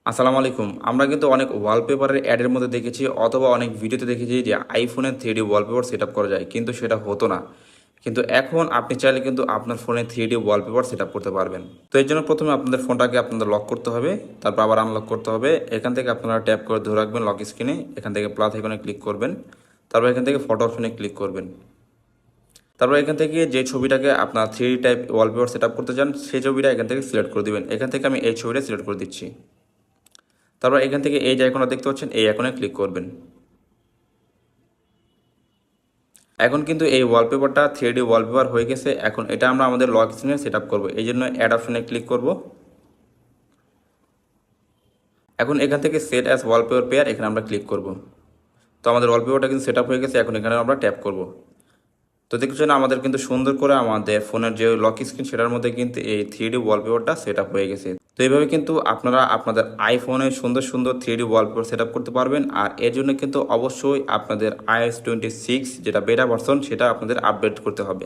আসসালামু আলাইকুম। আমরা কিন্তু অনেক ওয়ালপেপারের অ্যাডের মধ্যে দেখেছি অথবা অনেক ভিডিওতে দেখেছি যে আইফোনের 3D ওয়ালপেপার সেটআপ করা যায়। কিন্তু সেটা হতো না। কিন্তু এখন আপনি চাইলে কিন্তু আপনার ফোনে 3D ওয়ালপেপার সেটআপ করতে পারবেন। তো এর জন্য প্রথমে আপনাদের ফোনটাকে আপনাদের লক করতে হবে, তারপর আবার আনলক করতে হবে। এখান থেকে আপনারা ট্যাপ করে ধরে রাখবেন লক স্ক্রিনে। এখান থেকে প্লাস আইকনে ক্লিক করবেন। তারপর এখান থেকে ফটো অপশনে ক্লিক করবেন। তারপর এখান থেকে যে ছবিটাকে আপনার 3D টাইপ ওয়ালপেপার সেটআপ করতে চান সেই ছবিটা এখান থেকে সিলেক্ট করে দিবেন। এখান থেকে আমি এই ছবিটা সিলেক্ট করে দিচ্ছি। তারপর এখান থেকে এই যে আইকনটা দেখতে পাচ্ছেন এই আইকনে ক্লিক করবেন। এখন কিন্তু এই ওয়ালপেপারটা 3D ওয়ালপেপার হয়ে গেছে। এখন এটা আমরা আমাদের লক স্ক্রিনে সেট আপ করবো, এই জন্য অ্যাড অপশনে ক্লিক করব। এখন এখান থেকে সেট অ্যাজ ওয়ালপেপার পেয়ার এখানে আমরা ক্লিক করব। তো আমাদের ওয়ালপেপারটা কিন্তু সেট আপ হয়ে গেছে। এখন এখানে আমরা ট্যাপ করব। তো দেখছেন আমাদের কিন্তু সুন্দর করে আমাদের ফোনের যে লক স্ক্রিন সেটার মধ্যে কিন্তু এই 3D ওয়ালপেপারটা সেট আপ হয়ে গেছে। তো এইভাবে কিন্তু আপনারা আপনাদের আইফোনে সুন্দর সুন্দর 3D ওয়ালপেপার সেট আপ করতে পারবেন। আর এর জন্য কিন্তু অবশ্যই আপনাদের iOS 26 যেটা বেটা ভার্সন সেটা আপনাদের আপডেট করতে হবে।